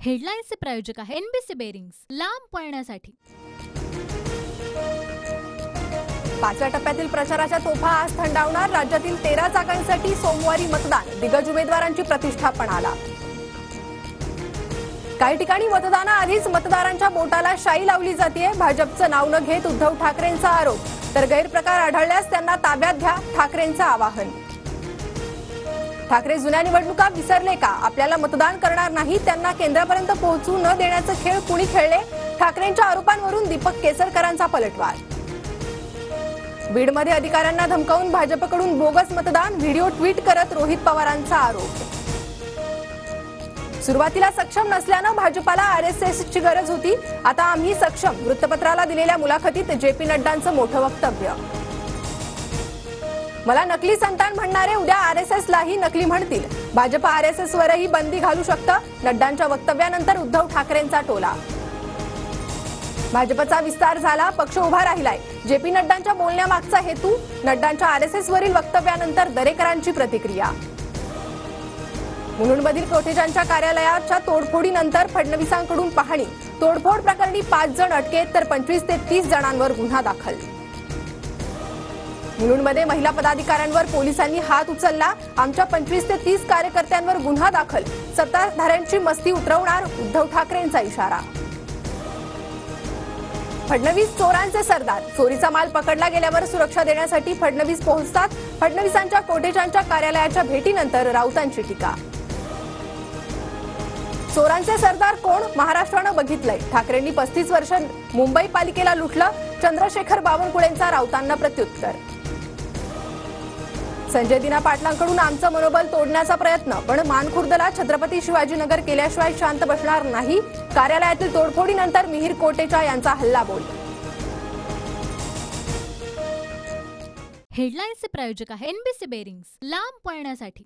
हेडलाईन्सचे प्रायोजक आहे NBC bearings, लांब पळण्यासाठी। पाचव्या टप्प्यातील प्रचाराच्या तोफा आज थंडावणार। राज्यातील 13 जागांसाठी सोमवारी मतदान। दिग्गज उमेदवारांची प्रतिष्ठा पणाला। काही ठिकाणी मतदानाआधीच मतदारांच्या बोटाला शाई लावली जाते। भाजपचं नाव न घेत उद्धव ठाकरेंचा आरोप, तर गैरप्रकार आढळल्यास त्यांना ताब्यात घ्या, ठाकरेंचं आवाहन। ठाकरे जुन्या निवडणुका विसरले का? आपल्याला मतदान करणार नाही त्यांना केंद्रापर्यंत पोहोचू न देण्याचं खेळ कुणी खेळले? ठाकरेंच्या आरोपांवरून दीपक केसरकरांचा पलटवार। बीडमध्ये अधिकाऱ्यांना धमकावून भाजपकडून बोगस मतदान। व्हिडिओ ट्विट करत रोहित पवारांचा आरोप। सुरुवातीला सक्षम नसल्यानं भाजपाला आरएसएसची गरज होती, आता आम्ही सक्षम। वृत्तपत्राला दिलेल्या मुलाखतीत जेपी नड्डांचं मोठं वक्तव्य। मला नकली संतान म्हणणारे उद्या आरएसएसलाही नकली म्हणतील। भाजप आरएसएसवरही बंदी घालू शकतं। नड्डांच्या वक्तव्यानंतर उद्धव ठाकरेंचा टोला। भाजपचा विस्तार झाला, पक्ष उभा राहिलाय। जेपी नड्डांच्या बोलण्यामागचा हेतू। नड्डांच्या आरएसएसवरील वक्तव्यानंतर दरेकरांची प्रतिक्रिया। मुलुंडमधील कोठेजांच्या कार्यालयाच्या तोडफोडीनंतर फडणवीसांकडून पाहणी। तोडफोड प्रकरणी 5 जण अटकेत, तर 25 ते 30 जणांवर गुन्हा दाखल। मुलुंडमध्ये महिला पदाधिकाऱ्यांवर पोलिसांनी हात उचलला। आमच्या 25 ते 30 कार्यकर्त्यांवर गुन्हा दाखल। सत्ताधाऱ्यांची मस्ती उतरवणार, उद्धव ठाकरेंचा इशारा। फडणवीस चोरांचे सरदार। चोरीचा माल पकडला गेल्यावर सुरक्षा देण्यासाठी फडणवीस पोहोचतात। फडणवीसांच्या कोठेजांच्या कार्यालयाच्या भेटीनंतर राऊतांची टीका। चोरांचे सरदार कोण? महाराष्ट्रानं बघितलंय। ठाकरेंनी 35 वर्ष मुंबई पालिकेला लुटलं। चंद्रशेखर बावनकुळेंचा राऊतांना प्रत्युत्तर। संजय दिना पाटलांकडून आमचं मनोबल तोडण्याचा प्रयत्न, पण मानखुर्दला छत्रपती शिवाजीनगर केल्याशिवाय शांत बसणार नाही। कार्यालयातील तोडफोडीनंतर मिहिर कोटेचा यांचा हल्लाबोल। हेडलाईन्सचे प्रायोजक आहे एनबीसी बेरिंग्स, लांब पळण्यासाठी।